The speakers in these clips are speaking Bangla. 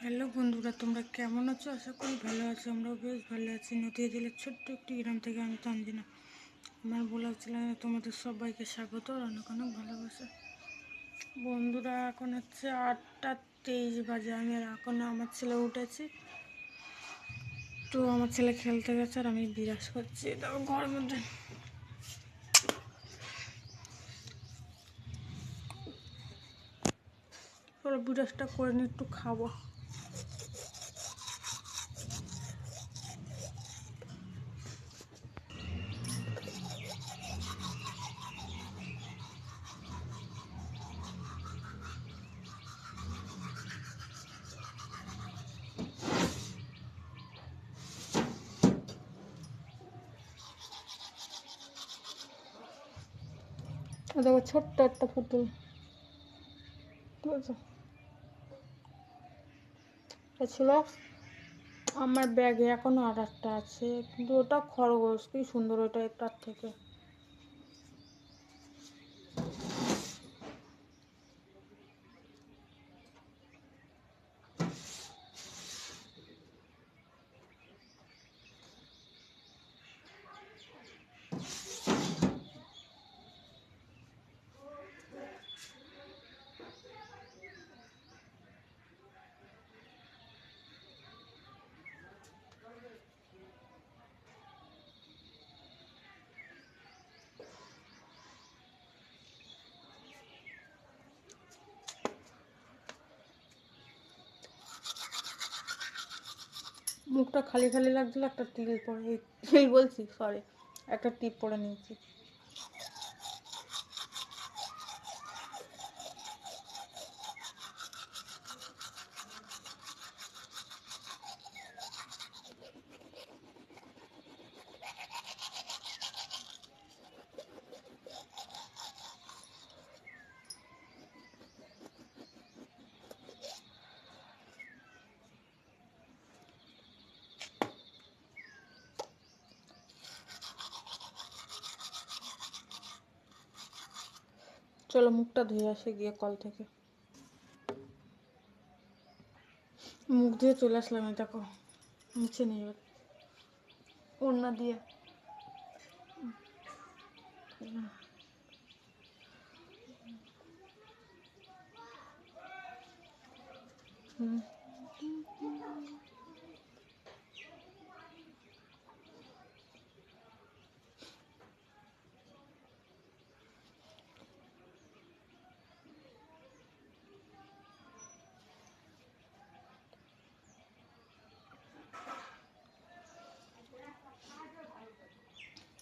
হ্যালো বন্ধুরা, তোমরা কেমন আছো? আশা করি ভালো আছো। আমরাও বেশ ভালো আছি। নদীয়া জেলার ছোট্ট একটি গ্রাম থেকে আমি তানজিনা আমার ব্লগ চ্যানেলে তোমাদের সবাইকে স্বাগত আর অনেক অনেক ভালোবাসা। বন্ধুরা, এখন হচ্ছে 8টা 23 বাজে। আমি আর এখন আমার ছেলে উঠেছি, তো আমার ছেলে খেলতে গেছে আর আমি বিরাজ করছি দেখো ঘরের মধ্যে। চলো বিরাজটা করে নিয়ে একটু খাবো। দেখো ছোট্ট একটা পুতুল, ঠিক আছে? এটা ছিল আমার ব্যাগে, এখনো আর একটা আছে, কিন্তু ওটা খরগোশ। কি সুন্দর ওটা তার থেকে। মুখটা খালি খালি লাগছিল, একটা তিল পরে, তিল বলছি সরি, একটা টিপ পরে নিয়েছি। চলো মুখটা ধুয়ে আসে গিয়ে কল থেকে। মুখ ধুয়ে চলে আসলাম, দেখো মুছে নিয়ে ওড়না দিয়ে। হুম,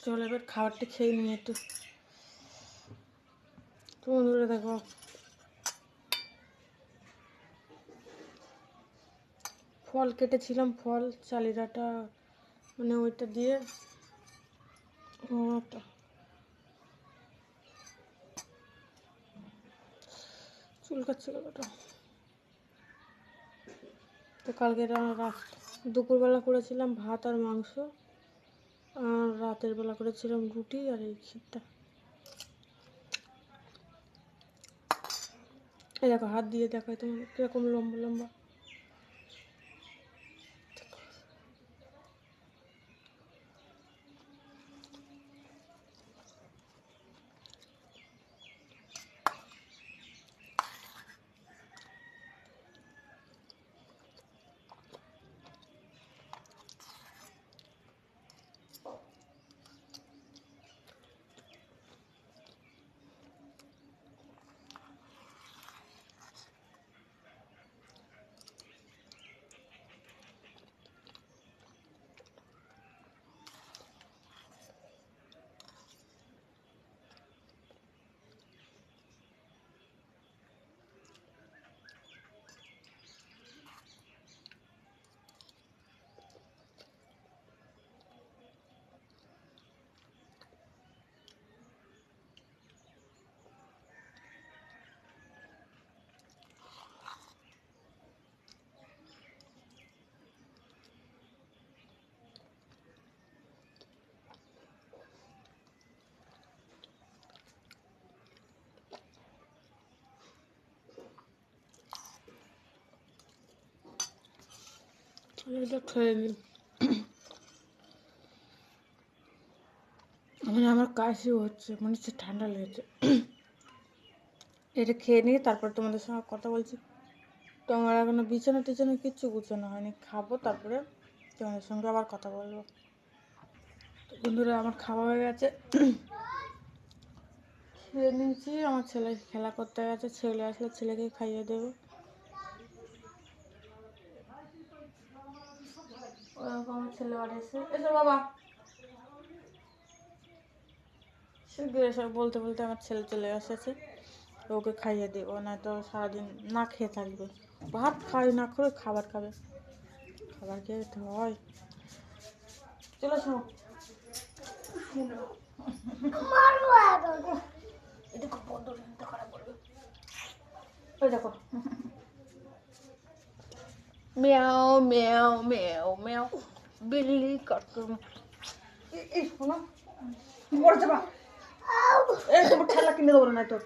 চলো এবার খাবারটা খেয়ে নিয়ে একটু। তো বন্ধুরা দেখো, ফল কেটেছিলাম, ফল চালিরাটা মানে ওইটা দিয়ে একটা চুল কাটছিল ওটা। তো কালকে দুপুরবেলা করেছিলাম ভাত আর মাংস, আর রাতের বেলা করেছিলাম রুটি আর এই ক্ষীরটা। এই দেখো হাত দিয়ে দেখায় তোমার কিরকম লম্বা লম্বা। এটা খেয়ে নিই। মানে আমার কাশিও হচ্ছে, মনে হচ্ছে ঠান্ডা লেগেছে। এটা খেয়ে নিয়ে তারপর তোমাদের সঙ্গে কথা বলছি। তো আমার এখনো বিছানা টিছানা কিচ্ছু গুছানো হয়নি, খাবো তারপরে তোমাদের সঙ্গে আবার কথা বলবো। তো বন্ধুরা আমার খাওয়া হয়ে গেছে, খেয়ে নিয়েছি। আমার ছেলে খেলা করতে গেছে, ছেলে আসলে ছেলেকে খাইয়ে দেবো। ওরকম আমার ছেলে বাড়ি এসে এসো বাবা, শিগগির এসে বলতে বলতে আমার ছেলে চলে এসেছে। ওকে খাইয়ে দেবো, না তো সারাদিন না খেয়ে থাকবে। ভাত খাই না করে খাবার খাবে, খাবার খেয়ে তো হয়। চলে এসো। দেখো বন্ধু খারাপ বলবে, ওই দেখো মেও মেও মেও মেও বিল্লি কার্টুন। এই শোনো, পড়ে যাবা। এই তোমার খেলা কিনে দেবো না তোর।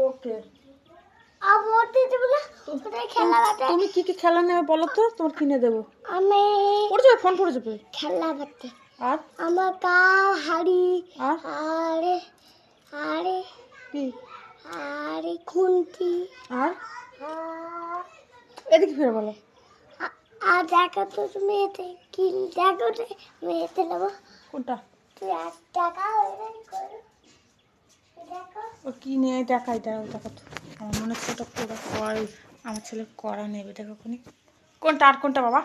ওকে তুমি কি কি খেলা নেবে বলো তো, তোমার কিনে দেবো। আমি পড়ে যাবে, ফোন পড়ে যাবে। খেলা করতে আর আমার হাড়ি আর আরে আরে কি আরে খুন্তি আর এদিকে ফিরে বলো। আর দেখো তো তুমি এতে কি দেখো তো, আমি এতে নেবো। কোনটা? তুই 1 টাকা ও কি নিয়ে দেখাই, দেখো দেখো তো। আমার মনে হচ্ছে ওটা কড়া হয়, আমার ছেলে কড়া নেবে। দেখো কোনি কোনটা, আর কোনটা বাবা,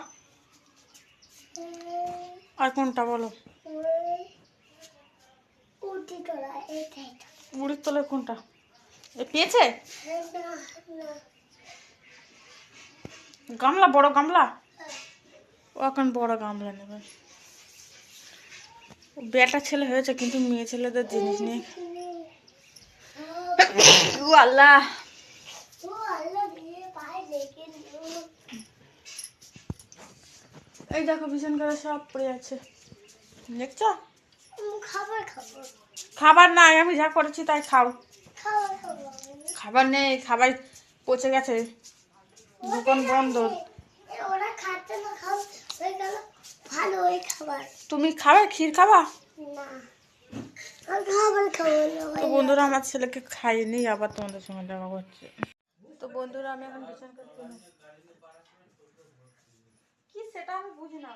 আর কোনটা বলো। মুড়ির তলায় কোনটা এ পেয়েছে? গামলা, বড় গামলা। ও এখন বড় গামলা নেবে। বেটা ছেলে হয়েছে কিন্তু মেয়ে ছেলেদের জিনিস নেই। ও আল্লাহ, এই দেখো বিছান করে সব পড়ে আছে, দেখছো? খাবার নাই, আমি যা করেছি তাই খাও। খাবার নেই, খাবার পচে গেছে, দোকান বন্ধ। তুমি খাবে, ক্ষীর খাবা? তো বন্ধুরা আমার ছেলেকে খাইয়ে নিই, আবার তোমাদের সঙ্গে দেখা করছে। তো বন্ধুরা আমি এখন বিছান করে কি সেটা আমি বুঝি না।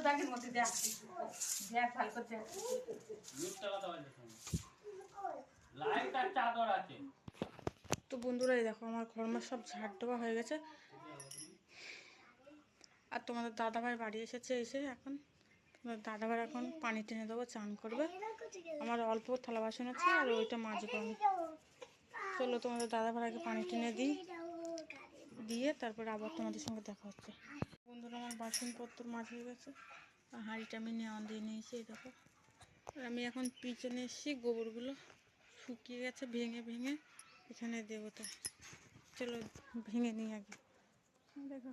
ব্যাগের মধ্যে দেখ দেখ ভালো করে দেখ লাইট আর চাদর আছে। তো বন্ধুরা এই দেখো আমার ঘরমা সব ঝাড় দেওয়া হয়ে গেছে। আর তোমাদের দাদাভাই বাড়ি এসেছে, এসে এখন তোমাদের দাদাভাই এখন পানি টেনে দেবো, চান করবে। আমার অল্প থালা বাসন আছে আর ওইটা মাজবো আমি। চলো তোমাদের দাদাভাই আগে পানি টেনে দিই, দিয়ে তারপরে আবার তোমাদের সঙ্গে দেখা হচ্ছে। বন্ধুরা আমার বাসনপত্র মাজা হয়ে গেছে, হাঁড়িটা আমি নেওয়া দিয়ে নিয়েছি। এই দেখো আমি এখন পিছনে এসেছি, গোবরগুলো শুকিয়ে গেছে ভেঙে ভেঙে এখানে দেবো। তো চলো ভেঙে নিই আগে, দেখো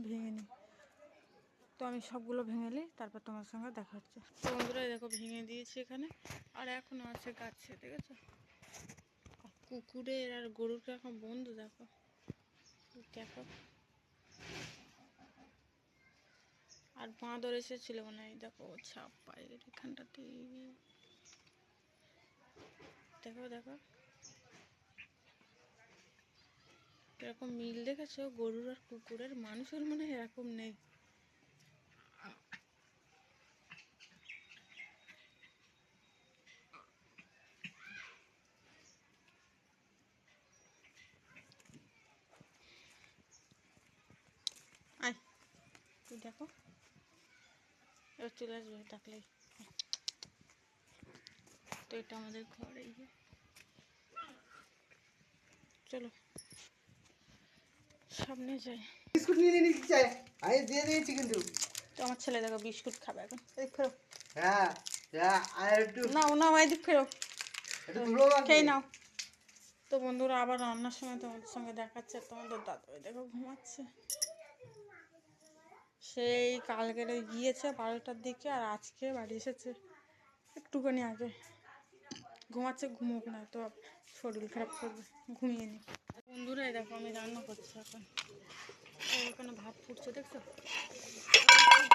ভেঙে নিই। তো আমি সবগুলো ভেঙে নিই, তারপর তোমার সঙ্গে দেখা হচ্ছে। তো বন্ধুরা দেখো ভেঙে দিয়েছি এখানে, আর এখনও আছে গাছে, ঠিক আছে। কুকুরের আর গরুর এখন বন্ধু দেখো দেখো। আর বাঁদর এসেছিল মনে হয়, দেখো ছাপ পায়ের এখানটাতে, দেখো দেখো এরকম মিল দেখেছো গরুর আর কুকুরের, মানুষের মনে হয় এরকম নেই। আয় তুই দেখো, এবার চলে আসবে ডাকলেই। তো এটা আমাদের ঘর, এই যে চলো সামনে যাই। বিস্কুট নিয়ে নিতে চাই, আমি দিয়ে দিয়েছি কিন্তু। তো আমার ছেলে দেখো বিস্কুট খাবে এখন, এদিক ফেরো। হ্যাঁ হ্যাঁ, আর একটু নাও নাও এদিক ফেরো, ধুলো লাগবে। খেয়ে নাও। তো বন্ধুরা আবার রান্নার সময় তোমাদের সঙ্গে দেখাচ্ছে। তোমাদের দাদা দেখো ঘুমাচ্ছে, সেই কালকে গিয়েছে 12টার দিকে, আর আজকে বাড়ি এসেছে একটুখানি আগে। ঘুমাচ্ছে, ঘুমোক না তো শরীর খারাপ করবে, ঘুমিয়ে নি। বন্ধুরা এই দেখো আমি রান্না করছি এখন, এখানে ভাত ফুটছে দেখছো,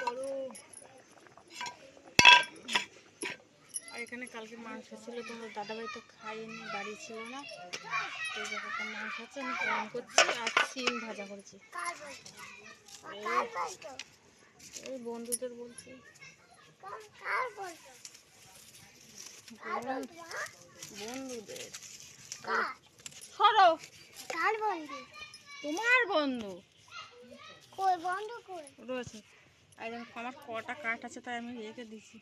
বড়। আর এখানে কালকে মাংস ছিল, তোমার দাদাভাই তো খাইনি, বাড়ি ছিল না। তো দেখো মাংস আছে, আমি গরম করছি, আর সিম ভাজা করেছি। এই বন্ধুদের বলছি, বন্ধুদের সরো। তোমার বন্ধু রয়েছে, আর আমার কটা কাঠ আছে তাই আমি রেখে দিছি।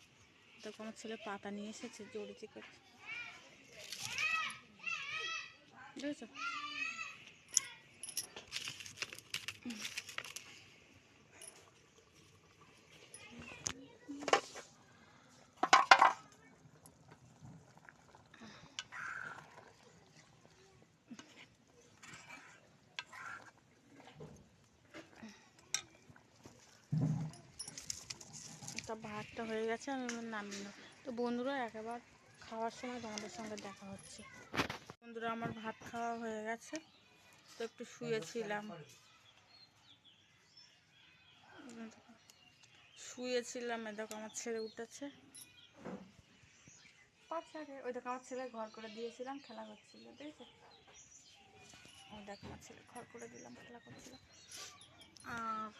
দেখো আমার ছেলে পাতা নিয়ে এসেছে, জড়িতে করে, বুঝেছো। তা ভাতটা হয়ে গেছে, আমি নামিয়ে নেব। তো বন্ধুরা একেবারে খাওয়ার সময় তোমাদের সঙ্গে দেখা হচ্ছে। বন্ধুরা আমার ভাত খাওয়া হয়ে গেছে, তো একটু শুয়েছিলাম, এ দেখো আমার ছেলে উঠেছে। ওই দেখো আমার ছেলে ঘর করে দিয়েছিলাম, খেলা করছিল, ঠিক আছে। ওই দেখো আমার ছেলে ঘর করে দিলাম, খেলা করছিল। আর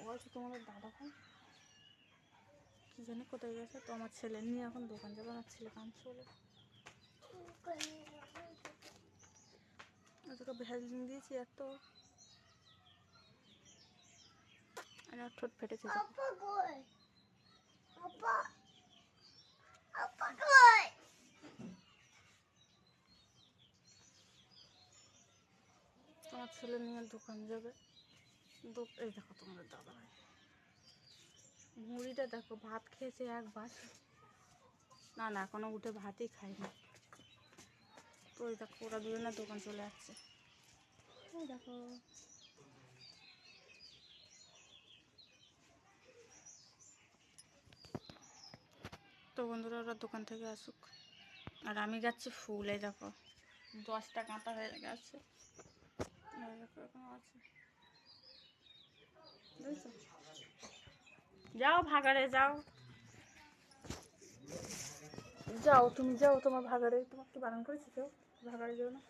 ওই তো তোমাদের দাদা ভাই কি জানি কোথায় গেছে। তো আমার ছেলে নিয়ে এখন দোকান যাবে, আমার ছেলে কাম চলে। তোকে ভ্যাকসিন দিয়েছি এত, আর ঠোঁট ফেটেছে। তোমার ছেলে নিয়ে দোকান যাবে। এই দেখো তোমাদের দাদা ভাই মুড়িটা দেখো, ভাত খেয়েছে একবার, না না এখনো উঠে ভাতই খায়নি। তো ওই দেখো ওরা দুজনে দোকান চলে যাচ্ছে, ওই দেখো। তো বন্ধুরা ওরা দোকান থেকে আসুক, আর আমি যাচ্ছি ফুল। এই দেখো 10টা কাঁটা হয়ে গেছে, দেখো এখনো আছে, বুঝছো। যাও ভাগাড়ে যাও, যাও তুমি যাও তোমার ভাগাড়ে, তোমার কি বারণ করেছি কেউ ভাগাড়ে যাও না।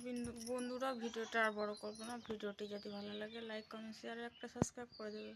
বন্ধুরা ভিডিওটা আর বড় করবো না। ভিডিওটি যদি ভালো লাগে লাইক কমেন্ট শেয়ার আর একটা সাবস্ক্রাইব করে দেবে।